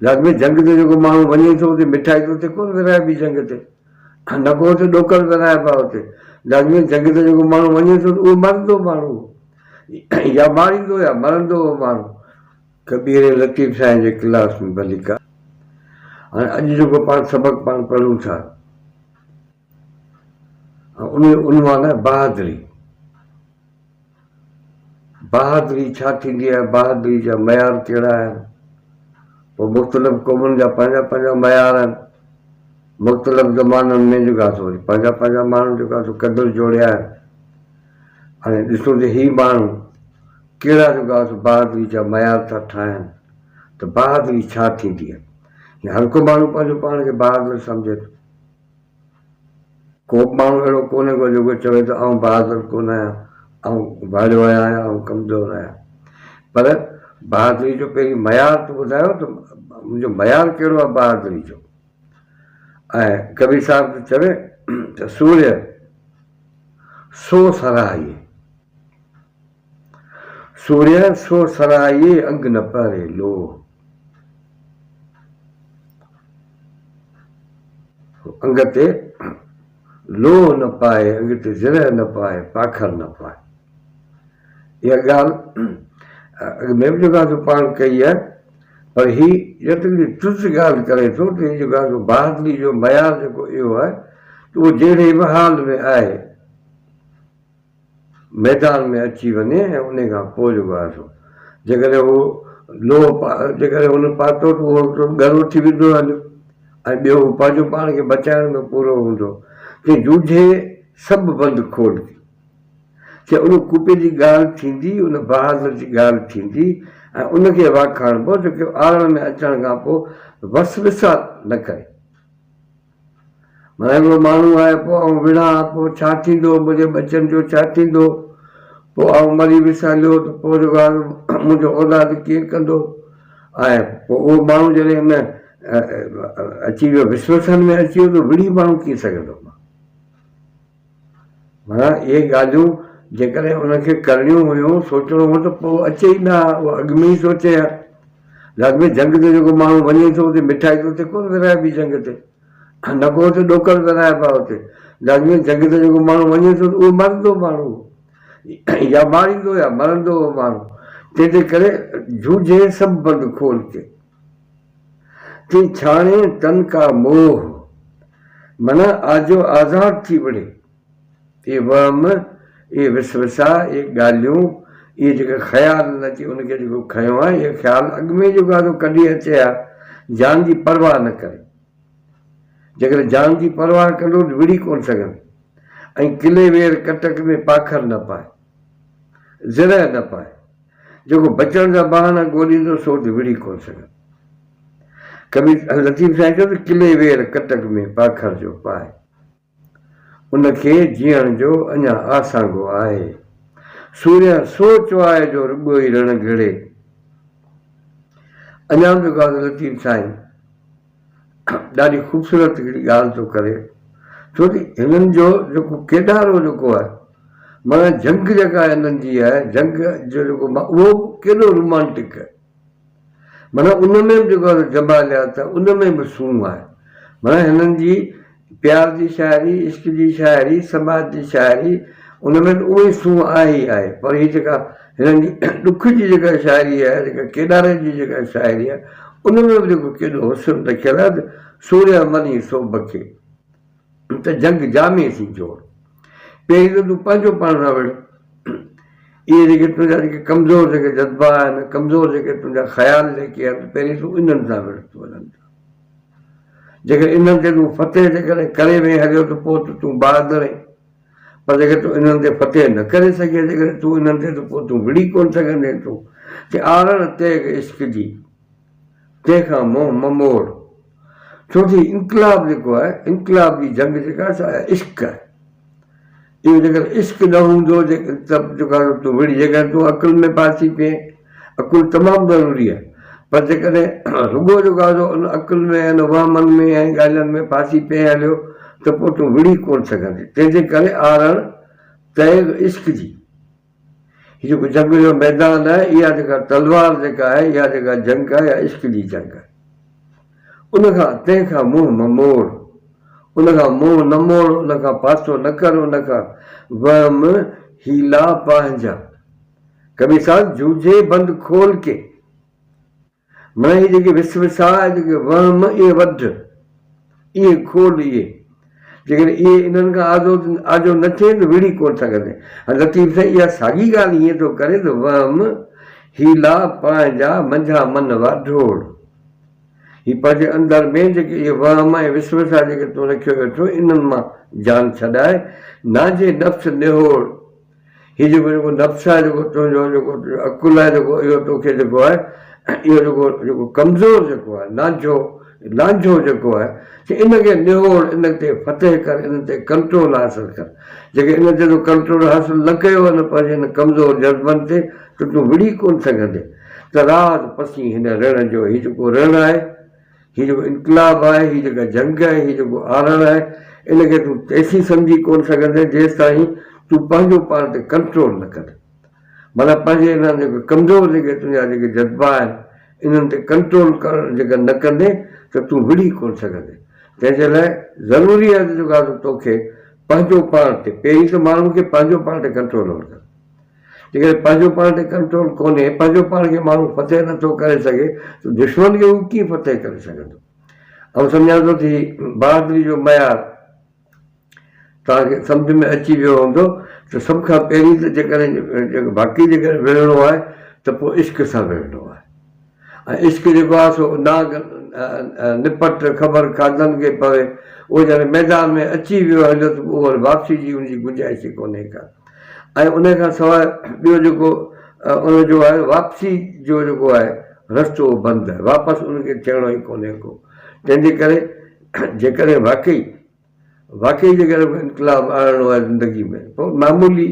लाज़मी जंग ते जेको माण्हू वञे थो उते मिठाई त उते कोन विराइबी जंग ते, न को उते ॾोकर विराइबा उते। लाज़मी जंग ते जेको माण्हू वञे थो उहो मरंदो माण्हू, या मारींदो या मरंदो उहो माण्हू। कबीर लतीफ़ साईं जे क्लास में भली का। हाणे अॼु जेको पाण सबक़ु पाण पढ़ूं था उन उनवान आहे बहादुरी। बहादुरी छा थींदी आहे, बहादुरी जा मयार कहिड़ा आहिनि। पोइ मुख़्तलिफ़ क़ौमुनि जा पंहिंजा पंहिंजा मयार आहिनि, मुख़्तलिफ़ ज़माननि में जेका वरी पंहिंजा पंहिंजा माण्हू जेका क़दुरु जोड़िया आहिनि। हाणे ॾिसूं त ही माण्हू कहिड़ा जेका बहादुरी जा मयार था ठाहिनि, त बहादुरी छा थींदी आहे। हर को माण्हू पंहिंजो पाण खे बहादुर सम्झे थो। को बि माण्हू अहिड़ो कोन्हे को जेको चवे त आउं बहादुर कोन आहियां, आउं भाड़ियो आहियां, आउं कमज़ोर आहियां। पर बहादुरी जो पहिरीं मयार त ॿुधायो त मुंहिंजो मयार कहिड़ो आहे बहादुरी जो। ऐं कबीर साहिब चवे त सूर्य सो सराहिए, सूर्य सो सराहिए अंग न परे लो। अंग ते लोह न पाए, अंग ते ज़िरह न पाए, पाखर न पाए। इहा ॻाल्हि अॻ में बि जेका पाण कई आहे, पर ही जेतिरी तुझ ॻाल्हि करे थो त हीअ जेका बहादुरी जो मयार जेको इहो आहे त उहो जहिड़े बि हाल में आहे मैदान में अची वञे ऐं उन खां पोइ जेको आहे सो जेकॾहिं उहो लोह जेकॾहिं हुन पातो त उहो ॻरो थी वेंदो हलियो, ऐं ॿियो पंहिंजो पाण खे बचाइण में पूरो हूंदो कि जूझे सभु बंदि खोल के उन कूपे जी ॻाल्हि थींदी, उन बहादुर जी ॻाल्हि थींदी ऐं उनखे वाखाणिबो जेके आरण में अचण खां पोइ वसविसा न करे। माना हिकिड़ो माण्हू आहे, पोइ आउं विढ़ा, पोइ छा थींदो, मुंहिंजे बचनि जो छा थींदो, पोइ आउं मरी विसालियो त पोइ जेको आहे मुंहिंजो औलाद कीअं कंदो। ऐं पोइ उहो माण्हू जॾहिं हुन अची वियो विश्वसन में अची वियो त विढ़ी माण्हू कीअं सघंदो। माना इहे ॻाल्हियूं जेकॾहिं उनखे करणियूं हुयूं, सोचणो हो त पोइ अचे ई न हा, उहो अॻु में ई सोचे हा। लाज़मी जंग ते जेको माण्हू वञे थो उते मिठाई त उते कोन विराइबी जंग ते, न को उते ॾोकर विराइबा उते। लाज़मी जंग ते जेको माण्हू वञे थो त उहो मरंदो माण्हू, या मारींदो या मरंदो उहो माण्हू। तंहिंजे करे जूझे सभु बंदि खोल के ती छाणे तन का मोह, माना आजो आज़ाद थी वञे। इहे वहम, इहे विसविसा, इहे ॻाल्हियूं, इहे जेके ख़्याल अची उनखे जेको खयो आहे, इहे ख़्याल अॻु में जेको आहे कढी अचे हा, जान जी परवाह न करे। जेकॾहिं जान जी परवाह कंदो त विढ़ी कोन सघंदो। ऐं किले वेर कटक में पाखर न पाए, ज़िरह न पाए, जेको बचण जा बहाना ॻोल्हींदो सो त विढ़ी कोन सघंदो। कबीर लतीफ़ साईं चयो त किले वेर कटक में पाखर जो पाए, उनखे जीअण जो अञा आसांगो आहे। सूर्य सोच आहे जो रुॻो ई रण घिड़े। अञा बि जेको आहे लतीफ़ साईं ॾाढी ख़ूबसूरत हिकिड़ी ॻाल्हि थो करे, छो कि हिननि जो जेको केॾारो जेको आहे, माना जंग जेका हिननि जी आहे, जंग जो जेको उहो केॾो रोमांटिक आहे। माना उन में बि जेको आहे जमालिया त उन में बि सूंह आहे। माना हिननि जी प्यार जी शाइरी, इश्क जी शाइरी, समाज जी शाइरी, उन में उहो ई सूंह आहे ई आहे। पर हीअ जेका हिननि जी ॾुख जी जेका शाइरी आहे, जेका केॾारे जी जेका शाइरी आहे, उन में बि जेको केॾो हुस्न रखियलु आहे त सूर्य मनी सो बखे, त जंग जामे थी जोड़। पहिरीं त तूं पंहिंजो पाण सां विढ़, इहे जेके तुंहिंजा जेके कमज़ोर जेके जज़्बा आहिनि, कमज़ोर जेके तुंहिंजा ख़्याल जेके आहिनि, पहिरीं तूं इन्हनि सां विढ़ तूं वञनि। जेकर इन्हनि ते तूं फतेह जेकॾहिं करे में हलियो त पोइ त तूं बहादुर आहीं। पर जेकर तूं इन्हनि ते फतेह न करे सघे, जेकर तूं इन्हनि ते त पोइ तूं विढ़ी कोन सघंदे। तूं कि आरण तेग इश्क जी तंहिंखां मोह ममोड़। छो कि इनकलाब जेको आहे, इनकलाब जी जंग जेका आहे इश्क आहे। इहो जेकर इश्क न हूंदो त जेका तूं विढ़ी, जेकर तूं अकुल में फासी पिए, अकुल तमामु ज़रूरी आहे। पर जेकॾहिं रुॻो जेको आहे उन अकुल में ऐं वहमनि में ऐं ॻाल्हियुनि में फासी पिए हलियो त पोइ तूं विढ़ी कोन सघंदे। तंहिंजे करे आरण तैग इश्क जी। हीअ जेको जंग जो मैदान आहे, इहा जेका तलवार जेका आहे, इहा जेका जंग आहे, इहा इश्क जी जंग आहे। उनखां तंहिंखां मुंहुं न मोड़, उनखां मुंहुं न मोड़, उनखां पासो न कर, उनखां वहम हीला पंहिंजा। कबीर साहब जूझे बंदि खोल के, माना हीअ जेके विसविसा जेके वहम इहे वध, इहे खोल, इहे जेकॾहिं इहे इन्हनि खां आजो न थिए त विड़ी कोन सघंदे। लतीफ़ साईं इहा साॻी ॻाल्हि ईअं थो करे त वहम हीला पंहिंजा मंझा मन वाढोड़। हीअ पंहिंजे अंदरि में जेके इहे वहम ऐं विसविसा जेके तूं रखियो वेठो, इन्हनि मां जान छॾाए, नाजे नफ़्स निहोड़। हीअ जेको नफ़्स आहे, जेको तुंहिंजो जेको अकुल आहे, जेको इहो तोखे जेको आहे, इहो जेको कमज़ोर जेको आहे, लांझो जेको आहे, इनखे निहोड़, इन ते फतेह कर, इन ते कंट्रोल हासिल कर। जेके इन ते तूं कंट्रोल हासिल न कयो आहे न पंहिंजे हिन कमज़ोर जज़्बनि ते, त तूं विड़ी कोन सघंदे। त रात पसी हिन रण जो, हीअ जेको रण आहे, हीअ जेको इनकलाब आहे, हीअ जेका जंग आहे, हीअ जेको आरण आहे, इनखे तूं तेसीं सम्झी कोन सघंदे जेसि ताईं तूं पंहिंजो पाण ते कंट्रोल न कर। माना पंहिंजे हिन जेके कमज़ोर जेके तुंहिंजा जेके जज़्बा आहिनि, इन्हनि ते कंट्रोल करणु जेका न कंदे त तूं विड़ी कोन सघंदे। तंहिंजे लाइ ज़रूरी आहे त जेका तोखे पंहिंजो पाण ते, पहिरीं त माण्हू खे पंहिंजो पाण ते कंट्रोल वठि। जेकॾहिं पंहिंजो पाण ते कंट्रोल कोन्हे, पंहिंजो पाण खे माण्हू फतेह नथो करे सघे, त दुश्मन खे हू कीअं फतेह करे सघंदो। ऐं सम्झां थो थी बहादुरी जो मयार तव्हांखे सम्झ में अची वियो हूंदो त सभ खां पहिरीं त जेकॾहिं बाक़ी जेकॾहिं विढ़णो आहे त पोइ इश्क सां विढ़णो आहे। ऐं इश्क जेको आहे सो नाग निपट ख़बर खाधनि खे पवे, उहो जॾहिं मैदान में अची वियो हलियो त उहो वापसी जी उनजी गुंजाइश ई कोन्हे का। ऐं उन खां सवाइ ॿियो जेको उनजो आहे, वापसी जो जेको आहे रस्तो बंदि आहे, वापसि उनखे थियणो ई कोन्हे को। तंहिंजे करे जेकॾहिं वाक़ई जेकॾहिं इनकलाब आणणो आहे ज़िंदगी में, पोइ मामूली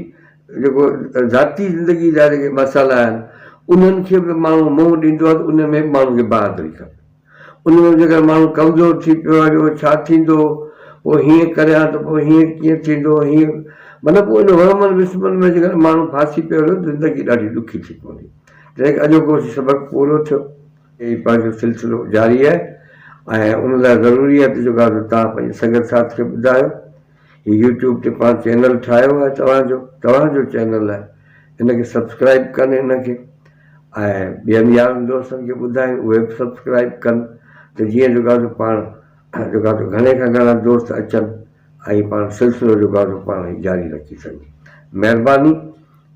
जेको ज़ाती ज़िंदगी जा जेके मसाला आहिनि, उन्हनि खे बि माण्हू मुंहुं ॾींदो आहे त उन में माण्हू खे बहादुरी खपे। उन में जेकर माण्हू कमज़ोर थी पियो आहे, जो छा थींदो, पोइ हीअं करियां त पोइ हीअं कीअं थींदो, हीअं माना पोइ इन वहमनि विस्मनि में जेकर माण्हू फासी पियो हुयो, ज़िंदगी ॾाढी ॾुखी थी पवंदी। तंहिं अॼोको सबक़ु पूरो थियो, इहे पंहिंजो सिलसिलो जारी आहे। ऐं उन लाइ ज़रूरी आहे त जेको आहे तव्हां पंहिंजे संगत साथ खे ॿुधायो। हीअ यूट्यूब ते पाण चैनल ठाहियो आहे तव्हांजो चैनल आहे, हिनखे सब्सक्राइब कनि हिनखे, ऐं ॿियनि यारनि दोस्तनि खे ॿुधाइनि उहे बि सब्सक्राइब कनि, त जीअं जेको आहे पाण जेको आहे घणे खां घणा दोस्त अचनि ऐं पाण सिलसिलो जेको आहे पाण जारी रखी सघूं। महिरबानी।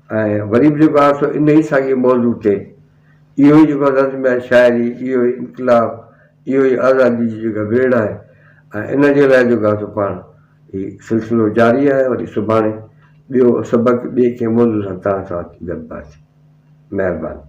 ऐं वरी बि जेको आहे सो इन ई साॻे मौज़ू ते इहो ई जेको आहे नज़्म आहे, शाइरी, इहो ई इनकलाब, इहो ई आज़ादी जी जेका वेड़ आहे, ऐं इन जे लाइ जेको आहे पाण हीउ सिलसिलो जारी आहे। वरी सुभाणे ॿियो सबक़ु ॿिए कंहिं मौज़ू सां तव्हां सां गॾिबासीं। महिरबानी।